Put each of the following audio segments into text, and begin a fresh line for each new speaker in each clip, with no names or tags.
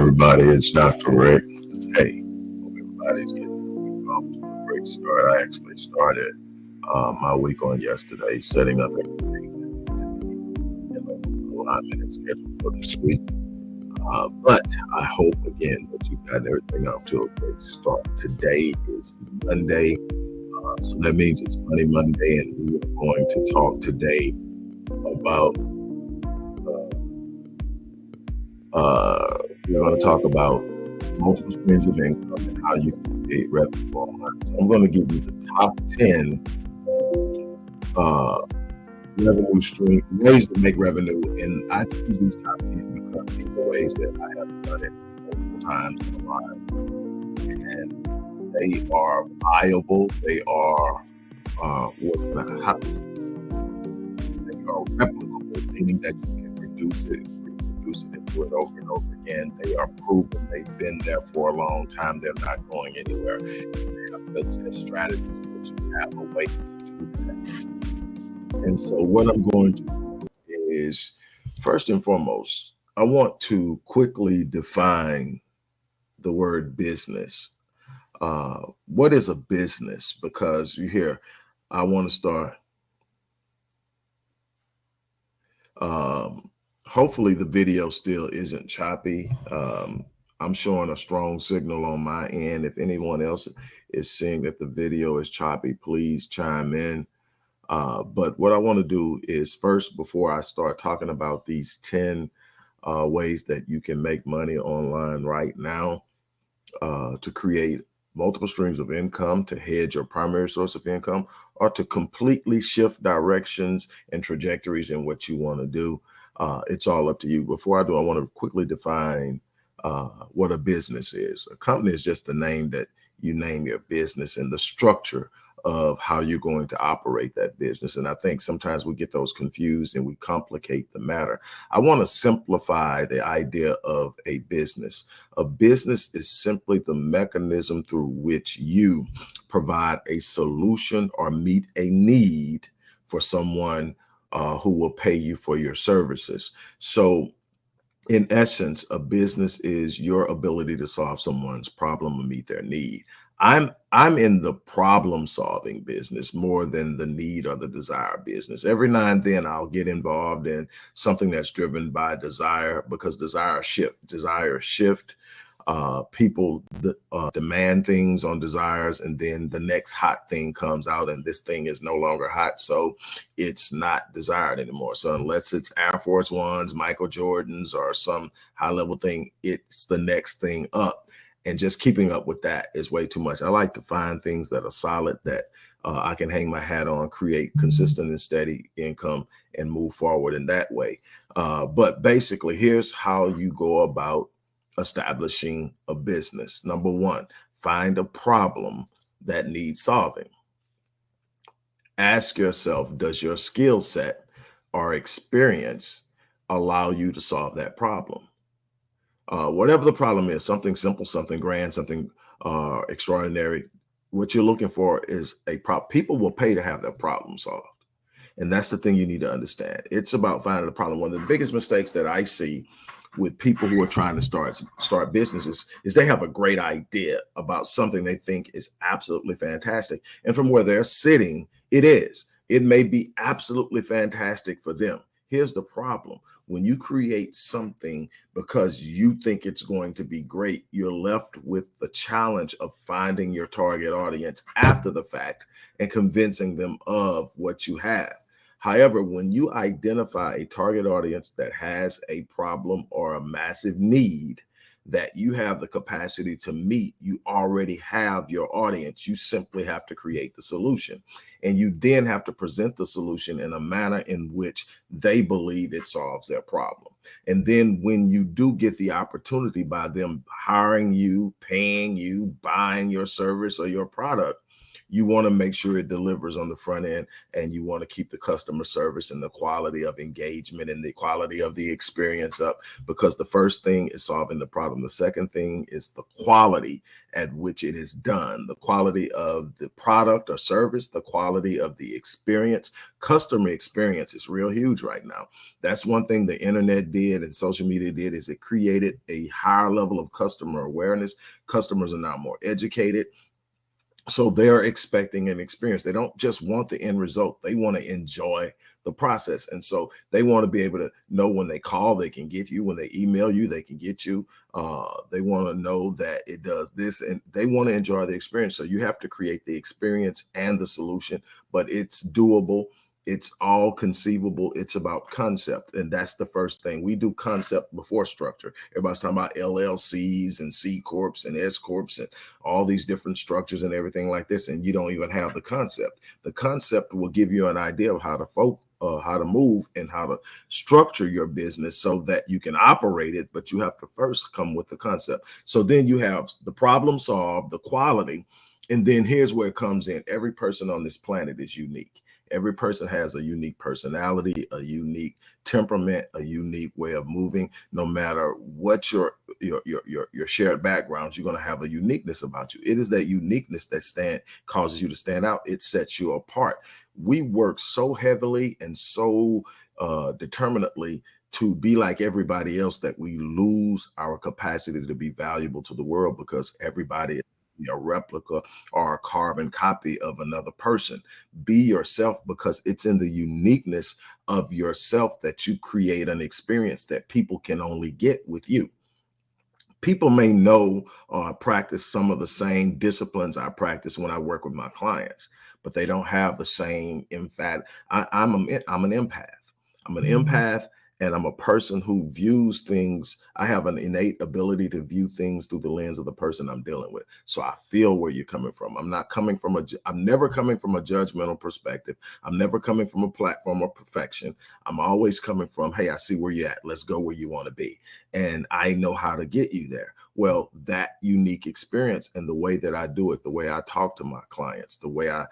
everybody. It's Dr. Rick. Hey, hope everybody's getting off to a great start. I actually started my week on yesterday, setting up everything, alignment and schedule for this week. But I hope again that you've gotten everything off to a great start. Today is Monday, so that means it's Money Monday, and we are going to talk today about. We're going to talk about multiple streams of income and how you can create revenue online. So I'm going to give you the top 10 revenue stream ways to make revenue, and I choose these top 10 because these are ways that I have done it multiple times in my life, and they are viable. They are replicable, meaning that you can reduce it and do it over and over again. They are proven. They've been there for a long time. They're not going anywhere. They have built a strategy that you have a way to do that. And so what I'm going to do is, first and foremost, I want to quickly define the word business. What is a business? Because you hear, I want to start. Hopefully the video still isn't choppy. I'm showing a strong signal on my end. If anyone else is seeing that the video is choppy, please chime in. But what I want to do is first, before I start talking about these 10 ways that you can make money online right now, to create multiple streams of income, to hedge your primary source of income, or to completely shift directions and trajectories in what you want to do. It's all up to you. Before I do, I want to quickly define what a business is. A company is just the name that you name your business and the structure of how you're going to operate that business. And I think sometimes we get those confused and we complicate the matter. I want to simplify the idea of a business. A business is simply the mechanism through which you provide a solution or meet a need for someone who will pay you for your services. So in essence, a business is your ability to solve someone's problem and meet their need. I'm in the problem solving business more than the need or the desire business. Every now and then I'll get involved in something that's driven by desire, because desires shift. People demand things on desires, and then the next hot thing comes out and this thing is no longer hot, so it's not desired anymore. So unless it's Air Force Ones, Michael Jordans, or some high level thing, it's the next thing up. And just keeping up with that is way too much. I like to find things that are solid, that I can hang my hat on, create consistent and steady income, and move forward in that way. But basically, here's how you go about establishing a business. Number one, find a problem that needs solving. Ask yourself, does your skill set or experience allow you to solve that problem? Whatever the problem is, something simple, something grand, something extraordinary, what you're looking for is a problem. People will pay to have their problem solved. And that's the thing you need to understand. It's about finding a problem. One of the biggest mistakes that I see with people who are trying to start businesses is they have a great idea about something they think is absolutely fantastic. And from where they're sitting, it is. It may be absolutely fantastic for them. Here's the problem. When you create something because you think it's going to be great, you're left with the challenge of finding your target audience after the fact and convincing them of what you have. However, when you identify a target audience that has a problem or a massive need that you have the capacity to meet, you already have your audience. You simply have to create the solution. And you then have to present the solution in a manner in which they believe it solves their problem. And then when you do get the opportunity by them hiring you, paying you, buying your service or your product, You want to make sure it delivers on the front end, and you want to keep the customer service and the quality of engagement and the quality of the experience up, because the first thing is solving the problem. The second thing is the quality at which it is done, the quality of the product or service, the quality of the experience. Customer experience is real huge right now. That's one thing the internet did and social media did, is it created a higher level of customer awareness. Customers are now more educated, so they're expecting an experience. They don't just want the end result. They want to enjoy the process. And so they want to be able to know when they call, they can get you. When they email you, they can get you. They want to know that it does this, and they want to enjoy the experience. So you have to create the experience and the solution, but it's doable. It's all conceivable. It's about concept. And that's the first thing. We do concept before structure. Everybody's talking about LLCs and C Corps and S Corps and all these different structures and everything like this. And you don't even have the concept. The concept will give you an idea of how to move and how to structure your business so that you can operate it, but you have to first come with the concept. So then you have the problem solved, the quality, and then here's where it comes in. Every person on this planet is unique. Every person has a unique personality, a unique temperament, a unique way of moving. No matter what your shared backgrounds, you're going to have a uniqueness about you. It is that uniqueness that causes you to stand out. It sets you apart. We work so heavily and so determinedly to be like everybody else that we lose our capacity to be valuable to the world, because everybody is a replica or a carbon copy of another person. Be yourself, because it's in the uniqueness of yourself that you create an experience that people can only get with you. People may know or practice some of the same disciplines I practice when I work with my clients, but they don't have the same emphatic. I'm an empath. I'm an empath, and I'm a person who views things. I have an innate ability to view things through the lens of the person I'm dealing with. So I feel where you're coming from. I'm never coming from a judgmental perspective. I'm never coming from a platform of perfection. I'm always coming from, hey, I see where you're at. Let's go where you want to be. And I know how to get you there. Well, that unique experience and the way that I do it, the way I talk to my clients, the way I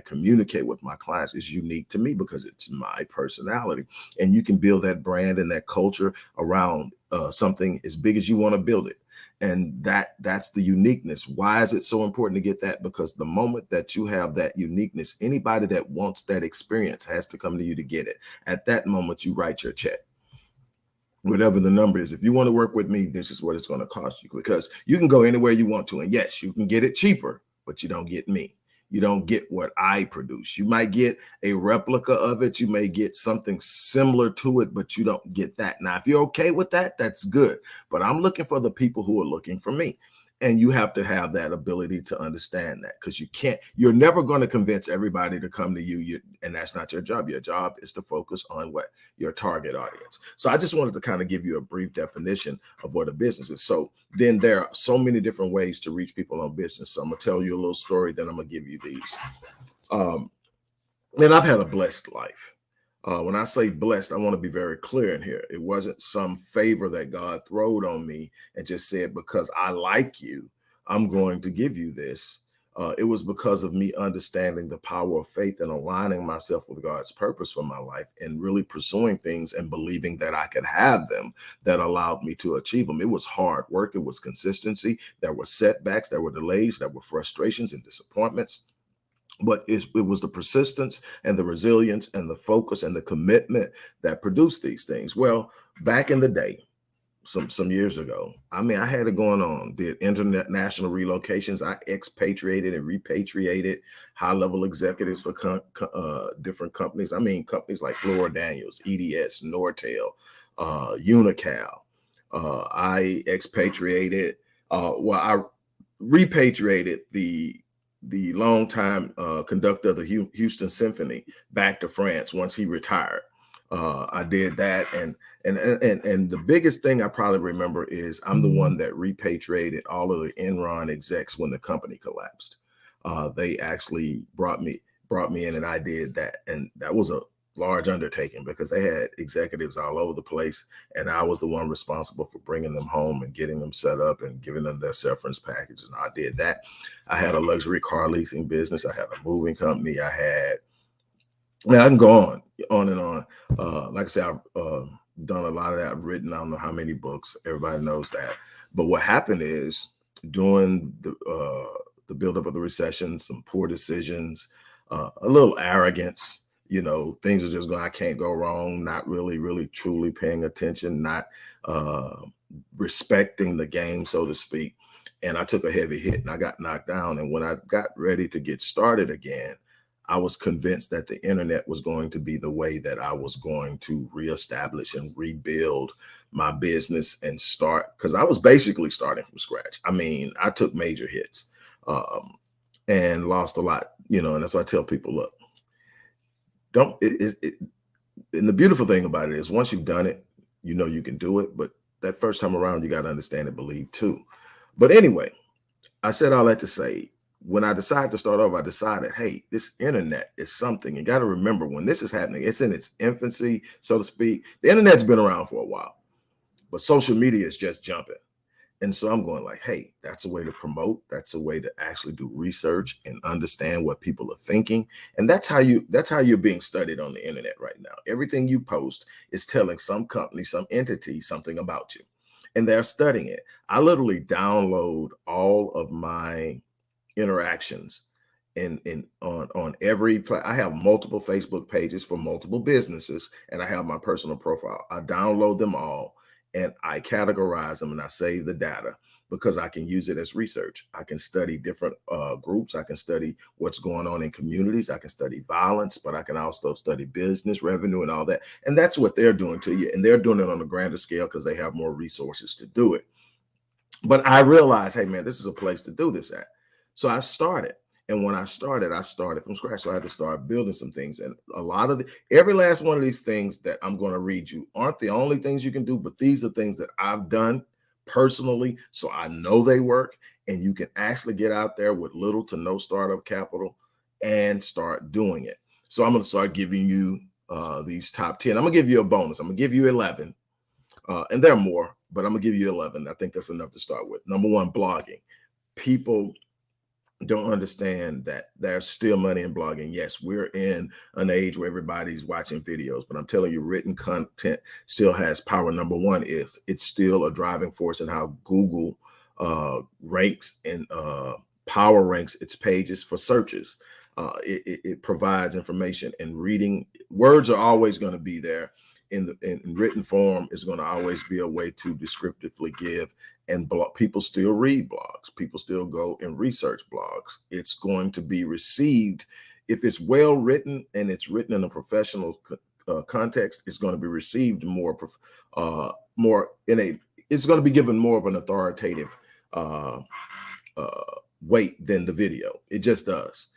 communicate with my clients is unique to me, because it's my personality. And you can build that brand and that culture around something as big as you want to build it. And that's the uniqueness. Why is it so important to get that? Because the moment that you have that uniqueness, anybody that wants that experience has to come to you to get it. At that moment, you write your check, whatever the number is. If you want to work with me, this is what it's going to cost you, because you can go anywhere you want to. And yes, you can get it cheaper, but you don't get me. You don't get what I produce. You might get a replica of it. You may get something similar to it, but you don't get that. Now, if you're okay with that, that's good. But I'm looking for the people who are looking for me. And you have to have that ability to understand that, because you're never going to convince everybody to come to you. And that's not your job. Your job is to focus on what your target audience. So I just wanted to kind of give you a brief definition of what a business is. So then there are so many different ways to reach people on business. So I'm going to tell you a little story, then I'm going to give you these. And I've had a blessed life. When I say blessed, I want to be very clear in here. It wasn't some favor that God throwed on me and just said, because I like you, I'm going to give you this. It was because of me understanding the power of faith and aligning myself with God's purpose for my life and really pursuing things and believing that I could have them, that allowed me to achieve them. It was hard work. It was consistency. There were setbacks. There were delays. There were frustrations and disappointments. But it was the persistence and the resilience and the focus and the commitment that produced these things. Well, back in the day, some years ago, I mean, I had it going on, did international relocations. I expatriated and repatriated high-level executives for different companies. I mean, companies like Flora Daniels, EDS, Nortel, Unical. I expatriated, I repatriated the longtime conductor of the Houston Symphony back to France once he retired. I did that, and the biggest thing I probably remember is I'm the one that repatriated all of the Enron execs when the company collapsed. They actually brought me in, and I did that, and that was large undertaking because they had executives all over the place. And I was the one responsible for bringing them home and getting them set up and giving them their severance package. And I did that. I had a luxury car leasing business. I had a moving company. I can go on and on. Like I said, I've done a lot of that. I've written, I don't know how many books. Everybody knows that. But what happened is during the buildup of the recession, some poor decisions, a little arrogance. Things are just going, I can't go wrong, not really truly paying attention, not respecting the game, so to speak. And I took a heavy hit and I got knocked down. And when I got ready to get started again, I was convinced that the internet was going to be the way that I was going to reestablish and rebuild my business and start, because I was basically starting from scratch. I mean, I took major hits and lost a lot, and that's why I tell people, look, and the beautiful thing about it is once you've done it, you can do it. But that first time around, you got to understand and believe too. But anyway, I said all that to say, when I decided to start off, I decided, hey, this internet is something. You got to remember when this is happening, it's in its infancy, so to speak. The internet's been around for a while, but social media is just jumping. And so I'm going like, hey, that's a way to promote. That's a way to actually do research and understand what people are thinking. And that's how you're being studied on the internet right now. Everything you post is telling some company, some entity, something about you. And they're studying it. I literally download all of my interactions on every I have multiple Facebook pages for multiple businesses, and I have my personal profile. I download them all and I categorize them and I save the data because I can use it as research. I can study different groups. I can study what's going on in communities. I can study violence, but I can also study business, revenue, and all that. And that's what they're doing to you. And they're doing it on a grander scale because they have more resources to do it. But I realized, hey, man, this is a place to do this at. So I started. And when I started from scratch. So I had to start building some things. And a lot of every last one of these things that I'm going to read you aren't the only things you can do, but these are things that I've done personally. So I know they work, and you can actually get out there with little to no startup capital and start doing it. So I'm going to start giving you these top 10. I'm going to give you a bonus. I'm going to give you 11. And there are more, but I'm going to give you 11. I think that's enough to start with. Number one, blogging. People don't understand that there's still money in blogging. Yes, we're in an age where everybody's watching videos, but I'm telling you, written content still has power. Number one is it's still a driving force in how Google ranks and power ranks its pages for searches. It provides information, and reading words are always going to be there. In written form is going to always be a way to descriptively give. And people still read blogs. People still go and research blogs. It's going to be received if it's well written and it's written in a professional context. It's going to be received it's going to be given more of an authoritative weight than the video. It just does.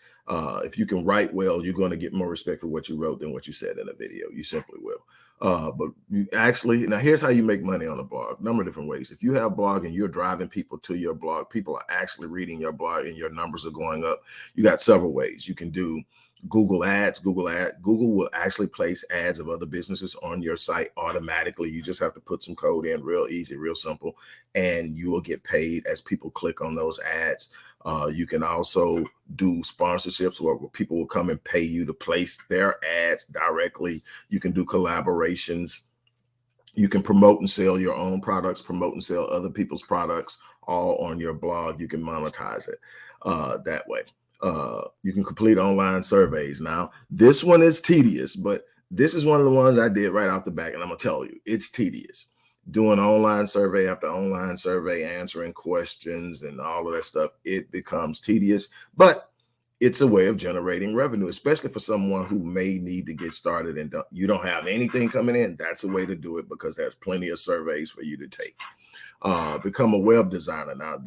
If you can write well, you're going to get more respect for what you wrote than what you said in a video. You simply will. But you actually, now here's how you make money on a blog. A number of different ways. If you have a blog and you're driving people to your blog, people are actually reading your blog and your numbers are going up. You got several ways. You can do Google ads. Google will actually place ads of other businesses on your site automatically. You just have to put some code in, real easy, real simple, and you will get paid as people click on those ads. You can also do sponsorships where people will come and pay you to place their ads directly. You can do collaborations. You can promote and sell your own products, promote and sell other people's products, all on your blog. You can monetize it that way. You can complete online surveys. Now, this one is tedious, but this is one of the ones I did right off the back, and I'm going to tell you, it's tedious. Doing online survey after online survey, answering questions and all of that stuff, it becomes tedious, but it's a way of generating revenue, especially for someone who may need to get started and you don't have anything coming in. That's a way to do it because there's plenty of surveys for you to take. Become a web designer. Now,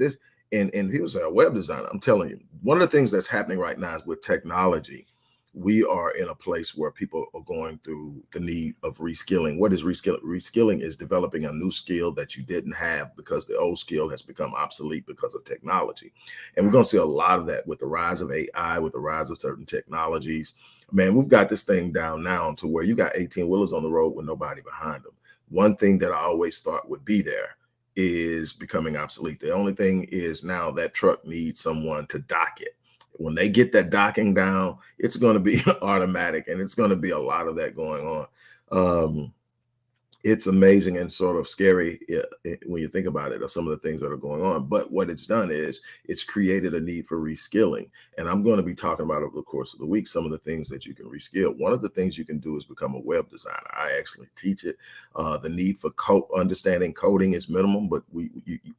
and he was a web designer. I'm telling you, one of the things that's happening right now is with technology. we are in a place where people are going through the need of reskilling. What is reskilling? Reskilling is developing a new skill that you didn't have because the old skill has become obsolete because of technology. And we're going to see a lot of that with the rise of AI, with the rise of certain technologies. Man, we've got this thing down now to where you got 18 wheelers on the road with nobody behind them. One thing that I always thought would be there is becoming obsolete. The only thing is now that truck needs someone to dock it. When they get that docking down, it's going to be automatic, and it's going to be a lot of that going on. It's amazing and sort of scary when you think about it, of some of the things that are going on. But what it's done is it's created a need for reskilling. And I'm going to be talking about over the course of the week some of the things that you can reskill. One of the things you can do is become a web designer. I actually teach it. The need for understanding coding is minimum, but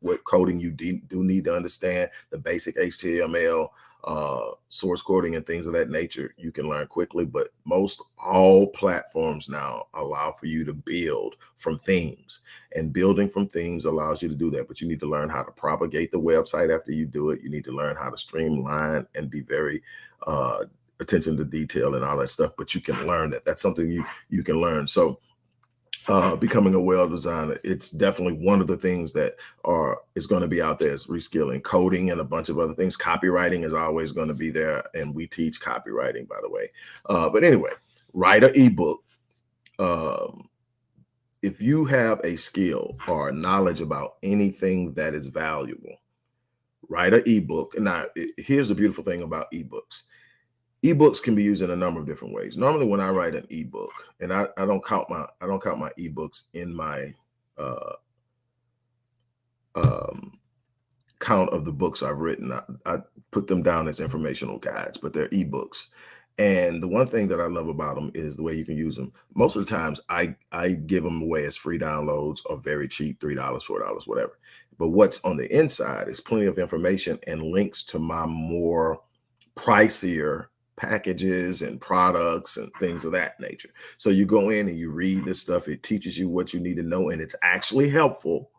what coding you do need to understand, the basic HTML, source coding and things of that nature, you can learn quickly. But most all platforms now allow for you to build from themes, and building from themes allows you to do that. But you need to learn how to propagate the website after you do it. You need to learn how to streamline and be very attention to detail and all that stuff. But you can learn that. That's something you can learn. So becoming a web designer, it's definitely one of the things that is going to be out there, is reskilling. Coding and a bunch of other things. Copywriting is always going to be there, and we teach copywriting, by the way. But anyway, write an ebook. If you have a skill or knowledge about anything that is valuable, write an ebook. Now, here's the beautiful thing about ebooks. Ebooks can be used in a number of different ways. Normally, when I write an ebook, and I don't count my ebooks in my count of the books I've written. I put them down as informational guides, but they're ebooks. And the one thing that I love about them is the way you can use them. Most of the times, I give them away as free downloads, or very cheap, $3, $4, whatever. But what's on the inside is plenty of information and links to my more pricier packages and products and things of that nature. So you go in and you read this stuff. It teaches you what you need to know, and it's actually helpful.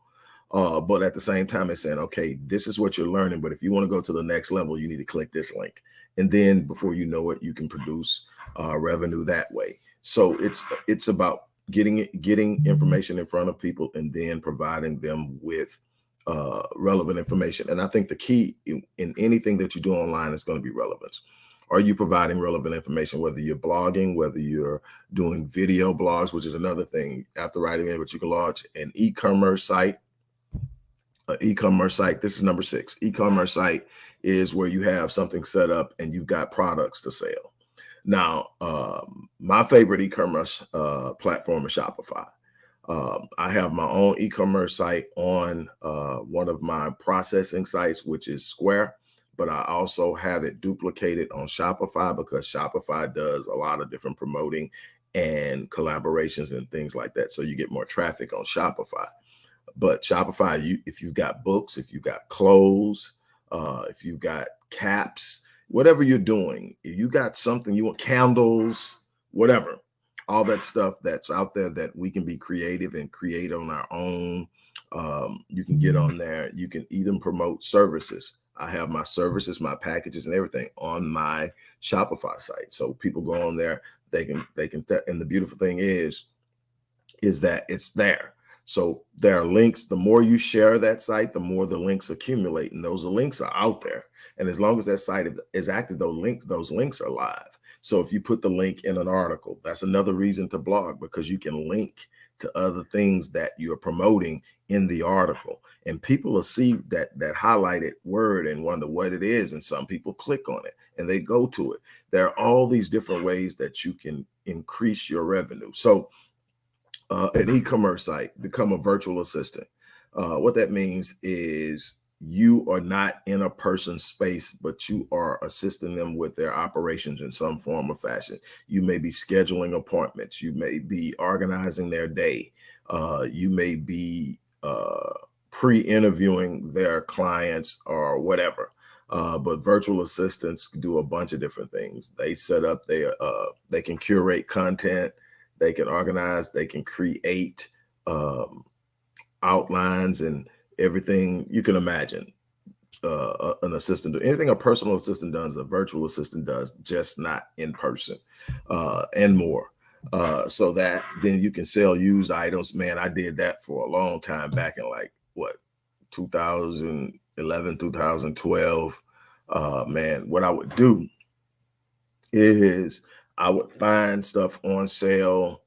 But at the same time, it's saying, okay, this is what you're learning, but if you want to go to the next level, you need to click this link. And then before you know it, you can produce revenue that way. So it's about getting information in front of people and then providing them with relevant information. And I think the key in anything that you do online is going to be relevance. Are you providing relevant information, whether you're blogging, whether you're doing video blogs, which is another thing after writing in, but you can launch an e-commerce site. E-commerce site. This is number 6. E-commerce site is where you have something set up and you've got products to sell. Now, my favorite e-commerce platform is Shopify. I have my own e-commerce site on one of my processing sites, which is Square, but I also have it duplicated on Shopify because Shopify does a lot of different promoting and collaborations and things like that. So you get more traffic on Shopify. But Shopify, if you've got books, if you've got clothes, if you've got caps, whatever you're doing, if you got something you want, candles, whatever, all that stuff that's out there that we can be creative and create on our own, you can get on there. You can even promote services. I have my services, my packages, and everything on my Shopify site. So people go on there, they can, and the beautiful thing is that it's there. So there are links. The more you share that site, the more the links accumulate, and those links are out there. And as long as that site is active, those links are live. So if you put the link in an article, that's another reason to blog, because you can link to other things that you're promoting in the article, and people will see that highlighted word and wonder what it is. And some people click on it and they go to it. There are all these different ways that you can increase your revenue. So an e-commerce site, become a virtual assistant. What that means is you are not in a person's space, but you are assisting them with their operations in some form or fashion. You may be scheduling appointments. You may be organizing their day. You may be pre-interviewing their clients or whatever. But virtual assistants do a bunch of different things. They set up, they can curate content, they can organize, they can create outlines and everything you can imagine. an assistant do. Anything a personal assistant does, a virtual assistant does, just not in person, and more. So that then you can sell used items. Man, I did that for a long time back in like what, 2011, 2012. Man, what I would do is I would find stuff on sale,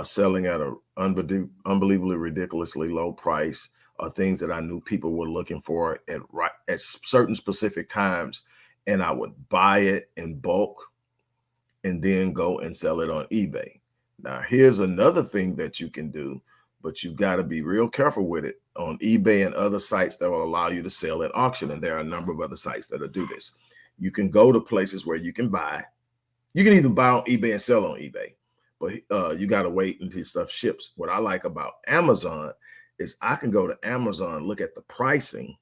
selling at a unbelievably ridiculously low price, things that I knew people were looking for at certain specific times, and I would buy it in bulk and then go and sell it on eBay. Now, here's another thing that you can do, but you got to be real careful with it on eBay and other sites that will allow you to sell at auction. And there are a number of other sites that will do this. You can go to places where you can buy. You can even buy on eBay and sell on eBay, but you got to wait until stuff ships. What I like about Amazon is I can go to Amazon, look at the pricing,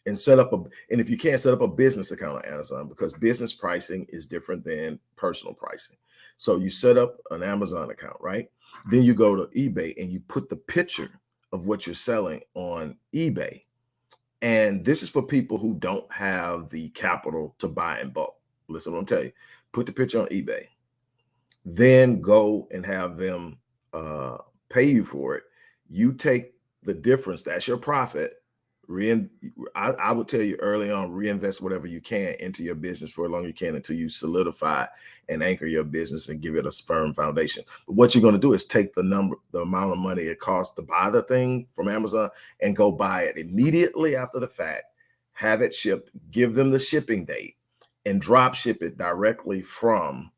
and and if you can't, set up a business account on Amazon, because business pricing is different than personal pricing. So you set up an Amazon account, right? Then you go to eBay and you put the picture of what you're selling on eBay. And this is for people who don't have the capital to buy in bulk. Listen, what I'm telling you. Put the picture on eBay, then go and have them pay you for it. You take the difference, that's your profit. I would tell you early on, reinvest whatever you can into your business for as long as you can until you solidify and anchor your business and give it a firm foundation. But what you're going to do is take the amount of money it costs to buy the thing from Amazon and go buy it immediately after the fact, have it shipped, give them the shipping date, and drop ship it directly from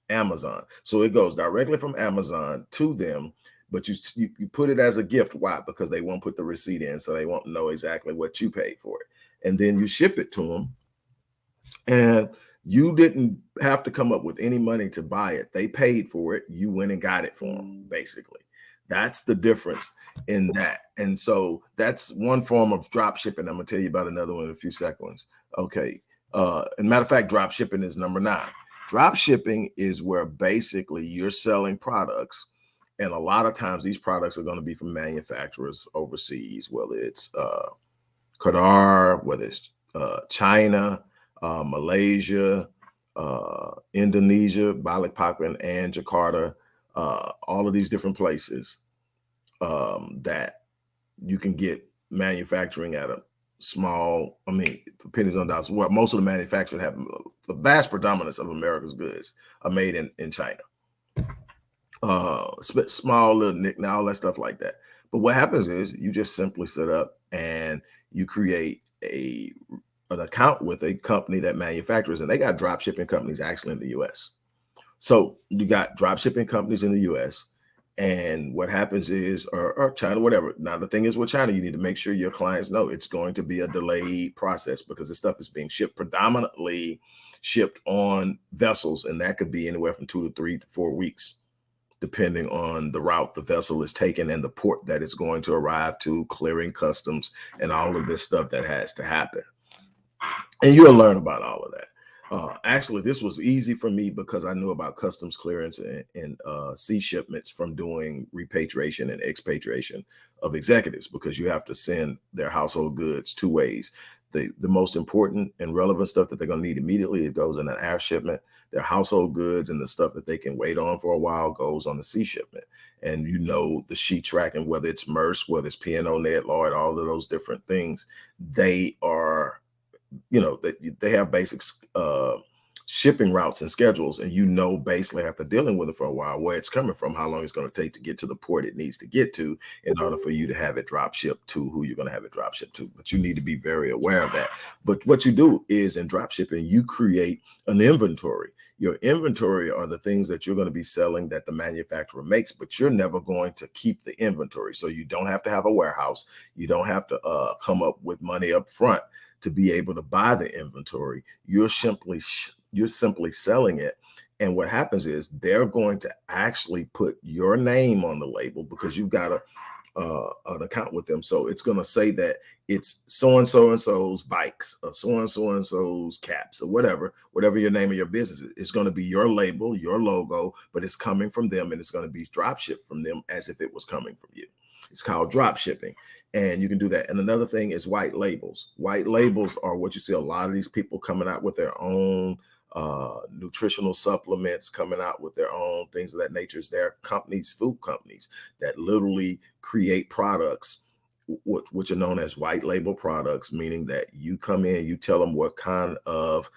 Amazon. So it goes directly from Amazon to them, but you put it as a gift. Why? Because they won't put the receipt in, so they won't know exactly what you paid for it. And then you ship it to them, and you didn't have to come up with any money to buy it. They paid for it. You went and got it for them, basically. That's the difference in that. And so that's one form of drop shipping. I'm going to tell you about another one in a few seconds. Okay. And matter of fact, drop shipping is number 9. Drop shipping is where basically you're selling products. And a lot of times these products are going to be from manufacturers overseas, whether it's Qatar, whether it's China, Malaysia, Indonesia, Balikpapan, and Jakarta, all of these different places that you can get manufacturing at a small, pennies on dollars. Well, most of the manufacturers have the vast predominance of America's goods are made in China. Small little nick, all that stuff like that. But what happens is you just simply set up and you create an account with a company that manufactures, and they got drop shipping companies actually in the US. So you got drop shipping companies in the US, and what happens is, or China, whatever. Now, the thing is with China, you need to make sure your clients know it's going to be a delayed process because this stuff is being predominantly shipped on vessels, and that could be anywhere from 2 to 3 to 4 weeks, depending on the route the vessel is taken and the port that it's going to arrive to, clearing customs and all of this stuff that has to happen. And you'll learn about all of that. Actually, this was easy for me because I knew about customs clearance and sea shipments from doing repatriation and expatriation of executives, because you have to send their household goods 2 ways. The most important and relevant stuff that they're going to need immediately, it goes in an air shipment. Their household goods and the stuff that they can wait on for a while goes on the sea shipment. And the sheet tracking, whether it's Maersk, whether it's P&O, Ned Lloyd, all of those different things, they are, they have basic shipping routes and schedules, and basically after dealing with it for a while, where it's coming from, how long it's going to take to get to the port it needs to get to in order for you to have it drop shipped to who you're going to have it drop shipped to. But you need to be very aware of that. But what you do is, in drop shipping, you create an inventory. Your inventory are the things that you're going to be selling that the manufacturer makes, but you're never going to keep the inventory. So you don't have to have a warehouse. You don't have to come up with money up front to be able to buy the inventory. You're simply selling it. And what happens is they're going to actually put your name on the label because you've got an account with them. So it's going to say that it's so-and-so and so's bikes, or so-and-so and so's caps, or whatever your name of your business is. It's going to be your label, your logo, but it's coming from them, and it's going to be drop shipped from them as if it was coming from you. It's called drop shipping. And you can do that. And another thing is white labels. White labels are what you see a lot of these people coming out with their own nutritional supplements, coming out with their own things of that nature. There are companies, food companies, that literally create products which are known as white label products, meaning that you come in, you tell them what kind of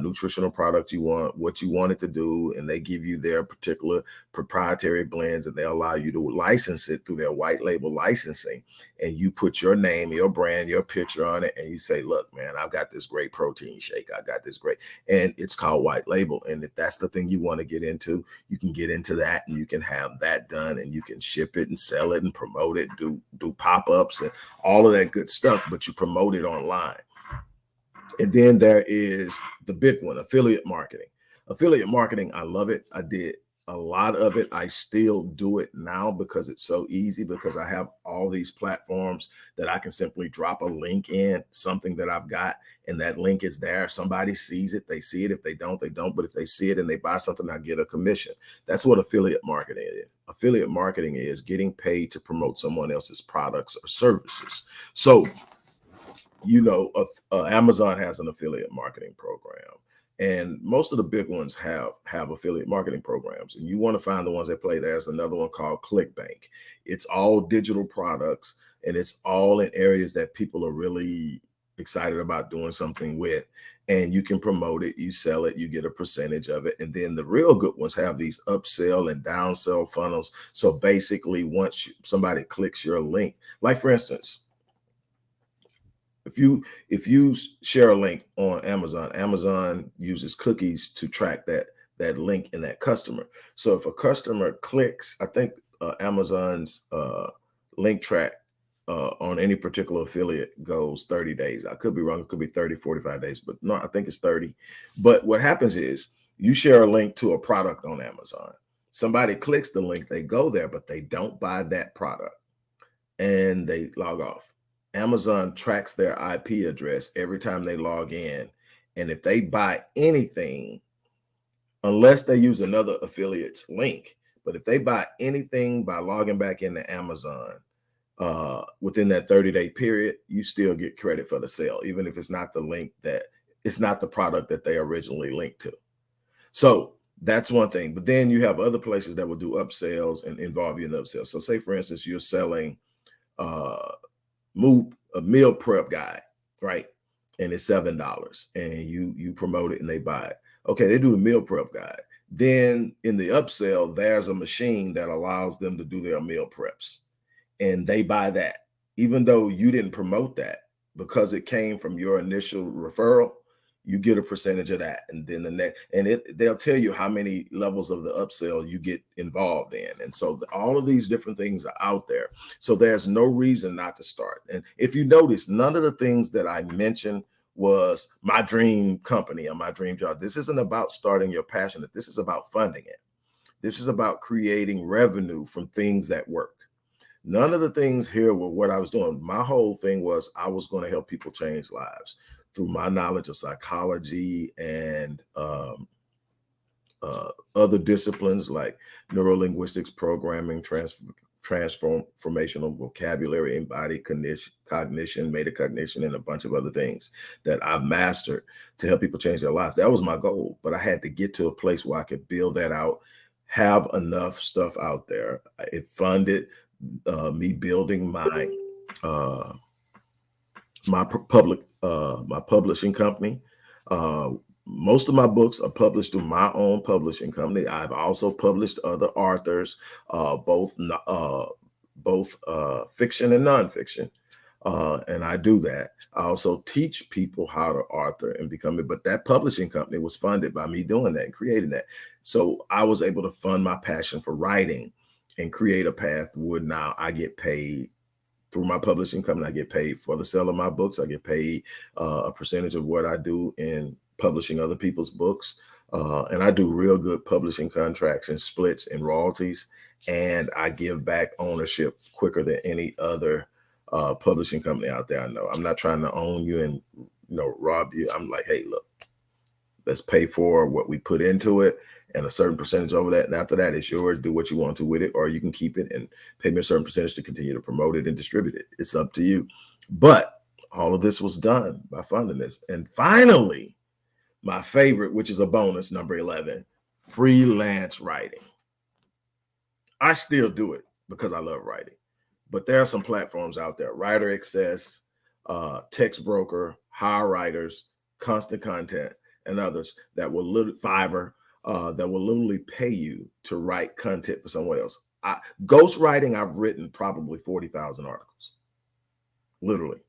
nutritional product you want, what you want it to do, and they give you their particular proprietary blends, and they allow you to license it through their white label licensing. And you put your name, your brand, your picture on it, and you say, look, man, I've got this great protein shake. I got this great, and it's called white label. And if that's the thing you want to get into, you can get into that, and you can have that done, and you can ship it and sell it and promote it, do pop-ups and all of that good stuff, but you promote it online. And then there is the big one, affiliate marketing. Affiliate marketing, I love it. I did a lot of it. I still do it now because it's so easy, because I have all these platforms that I can simply drop a link in, something that I've got, and that link is there. If somebody sees it, they see it. If they don't, they don't. But if they see it and they buy something, I get a commission. That's what affiliate marketing is. Affiliate marketing is getting paid to promote someone else's products or services. So, you know, Amazon has an affiliate marketing program, and most of the big ones have affiliate marketing programs. And you want to find the ones that play. There's another one called ClickBank. It's all digital products, and it's all in areas that people are really excited about doing something with. And you can promote it, you sell it, you get a percentage of it. And then the real good ones have these upsell and downsell funnels. So basically, once somebody clicks your link, like for instance, if you share a link on Amazon, Amazon uses cookies to track that link and that customer. So if a customer clicks, I think Amazon's link track on any particular affiliate goes 30 days. I could be wrong. It could be 30, 45 days, but no, I think it's 30. But what happens is you share a link to a product on Amazon. Somebody clicks the link, they go there, but they don't buy that product, and they log off. Amazon tracks their IP address every time they log in. And if they buy anything, unless they use another affiliate's link, but if they buy anything by logging back into Amazon within that 30-day period, you still get credit for the sale, even if it's not the link it's not the product that they originally linked to. So that's one thing. But then you have other places that will do upsells and involve you in upsells. So say, for instance, you're selling a meal prep guide, right? And it's $7, and you promote it and they buy it. Okay, they do the meal prep guide. Then in the upsell, there's a machine that allows them to do their meal preps, and they buy that, even though you didn't promote that, because it came from your initial referral. You get a percentage of that, and then the next, and they'll tell you how many levels of the upsell you get involved in. And so all of these different things are out there. So there's no reason not to start. And if you notice, none of the things that I mentioned was my dream company or my dream job. This isn't about starting your passion. This is about funding it. This is about creating revenue from things that work. None of the things here were what I was doing. My whole thing was I was going to help people change lives through my knowledge of psychology and other disciplines like neurolinguistics, programming, transformational vocabulary, embodied cognition, metacognition, and a bunch of other things that I've mastered to help people change their lives. That was my goal, but I had to get to a place where I could build that out, have enough stuff out there. It funded me building my my publishing company. Most of my books are published through my own publishing company. I've also published other authors, both fiction and nonfiction. And I do that. I also teach people how to author and become it. But that publishing company was funded by me doing that and creating that. So I was able to fund my passion for writing and create a path where now I get paid through my publishing company. I get paid for the sale of my books. I get paid a percentage of what I do in publishing other people's books. And I do real good publishing contracts and splits and royalties. And I give back ownership quicker than any other publishing company out there I know. I'm not trying to own you and rob you. I'm like, hey, look, Let's pay for what we put into it and a certain percentage over that. And after that, it's yours. Do what you want to with it, or you can keep it and pay me a certain percentage to continue to promote it and distribute it. It's up to you. But all of this was done by funding this. And finally, my favorite, which is a bonus, number 11, freelance writing. I still do it because I love writing, but there are some platforms out there, Writer Access, Text Broker, Hire Writers, Constant Content, and others that will Fiverr, that will literally pay you to write content for someone else. Ghostwriting, I've written probably 40,000 articles, literally.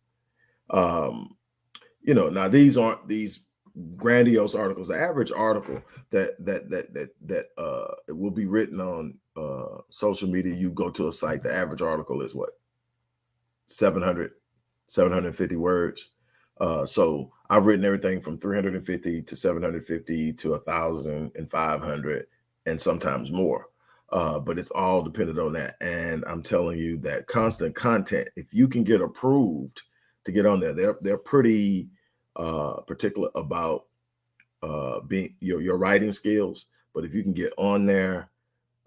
Now these aren't these grandiose articles. The average article that will be written on social media, you go to a site, the average article is what? 700, 750 words. So I've written everything from 350 to 750 to 1,500 and sometimes more. But it's all dependent on that. And I'm telling you that Constant Content, if you can get approved to get on there, they're pretty particular about being your writing skills. But if you can get on there,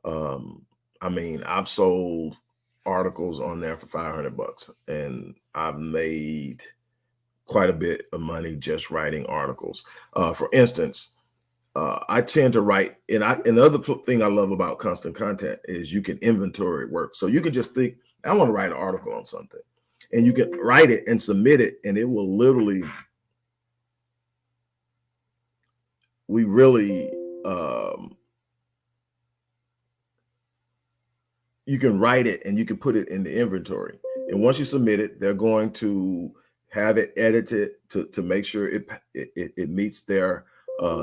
I mean, I've sold articles on there for $500 and I've made quite a bit of money just writing articles. For instance, I tend to write, and the other thing I love about Constant Content is you can inventory work. So you can just think, I want to write an article on something, and you can write it and submit it, and it will literally, you can write it and you can put it in the inventory. And once you submit it, they're going to have it edited to make sure it meets their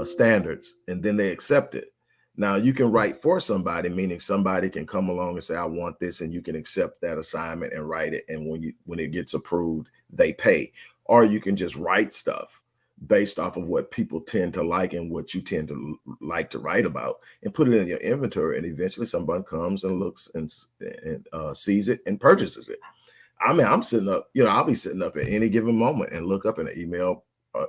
standards, and then they accept it. Now you can write for somebody, meaning somebody can come along and say, I want this, and you can accept that assignment and write it. And when it gets approved, they pay. Or you can just write stuff based off of what people tend to like and what you tend to like to write about, and put it in your inventory. And eventually someone comes and looks and sees it and purchases it. I mean, I'm sitting up, I'll be sitting up at any given moment and look up, and an email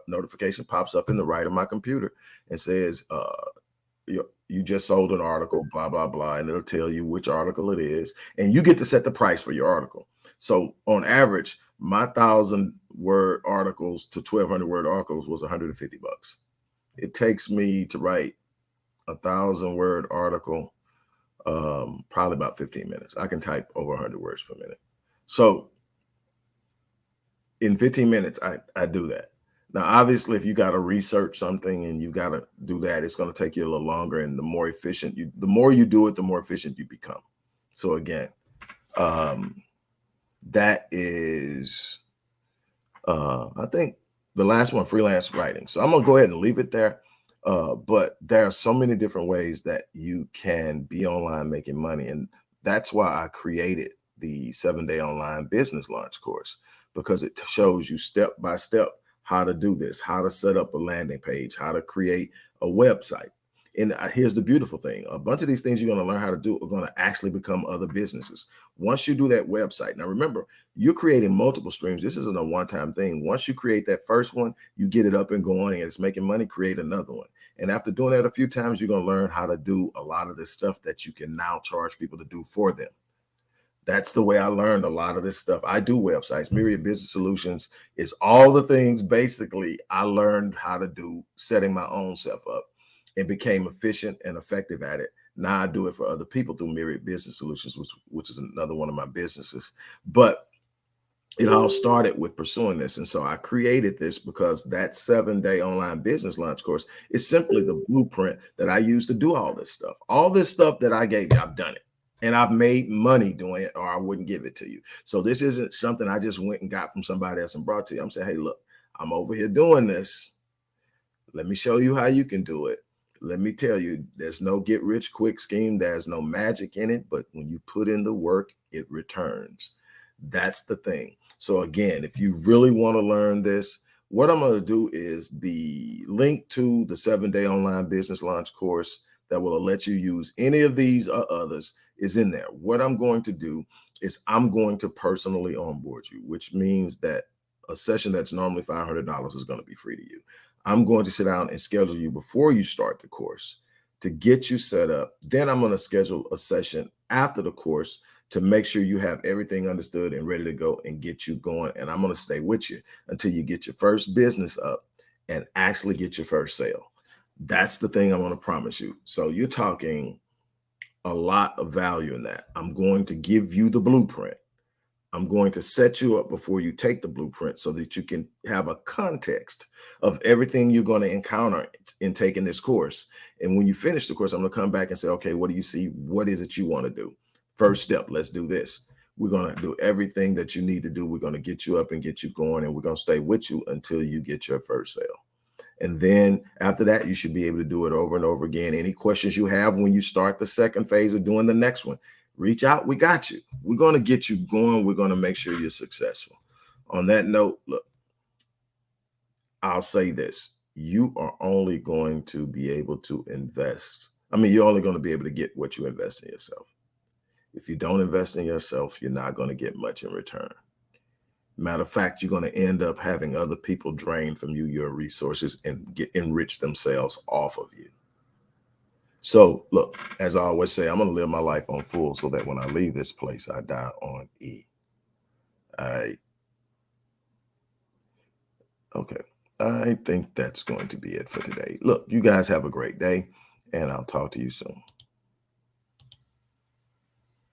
notification pops up in the right of my computer and says, you just sold an article, blah, blah, blah. And it'll tell you which article it is. And you get to set the price for your article. So on average, my 1,000-word articles to 1,200-word articles was $150. It takes me to write a 1,000-word article probably about 15 minutes. I can type over 100 words per minute. So in 15 minutes, I do that. Now, obviously, if you got to research something and you got to do that, it's going to take you a little longer. And the more efficient the more you do it, the more efficient you become. So again, that is, I think, the last one, freelance writing. So I'm going to go ahead and leave it there. But there are so many different ways that you can be online making money. And that's why I created the 7-day online business launch course, because it shows you step by step how to do this, how to set up a landing page, how to create a website. And here's the beautiful thing. A bunch of these things you're going to learn how to do are going to actually become other businesses. Once you do that website, now remember, you're creating multiple streams. This isn't a one-time thing. Once you create that first one, you get it up and going and it's making money, create another one. And after doing that a few times, you're going to learn how to do a lot of this stuff that you can now charge people to do for them. That's the way I learned a lot of this stuff. I do websites. Myriad Business Solutions is all the things basically I learned how to do setting my own self up and became efficient and effective at it. Now I do it for other people through Myriad Business Solutions, which is another one of my businesses. But it all started with pursuing this. And so I created this because that 7-day online business launch course is simply the blueprint that I use to do all this stuff. All this stuff that I gave you, I've done it. And I've made money doing it, or I wouldn't give it to you. So this isn't something I just went and got from somebody else and brought to you. I'm saying, hey, look, I'm over here doing this. Let me show you how you can do it. Let me tell you, there's no get rich quick scheme. There's no magic in it. But when you put in the work, it returns. That's the thing. So again, if you really want to learn this, what I'm going to do is the link to the 7-day online business launch course that will let you use any of these or others is in there. What I'm going to do is I'm going to personally onboard you, which means that A session that's normally $500 is going to be free to you. I'm going to sit down and schedule you before you start the course to get you set up. Then I'm going to schedule a session after the course to make sure you have everything understood and ready to go and get you going. And I'm going to stay with you until you get your first business up and actually get your first sale. That's the thing I'm going to promise you. So you're talking a lot of value in that. I'm going to give you the blueprint. I'm going to set you up before you take the blueprint so that you can have a context of everything you're going to encounter in taking this course. And when you finish the course, I'm going to come back and say, okay, what do you see? What is it you want to do? First step, let's do this. We're going to do everything that you need to do. We're going to get you up and get you going, and we're going to stay with you until you get your first sale. And then after that, you should be able to do it over and over again. Any questions you have when you start the second phase of doing the next one, reach out. We got you. We're going to get you going. We're going to make sure you're successful. On that note, look, I'll say this. You are only going to be able to invest. I mean, you're only going to be able to get what you invest in yourself. If you don't invest in yourself, you're not going to get much in return. Matter of fact, you're going to end up having other people drain from you your resources and enrich themselves off of you. So look, as I always say, I'm going to live my life on full so that when I leave this place, I die on E. Okay. I think that's going to be it for today. Look, you guys have a great day, and I'll talk to you soon.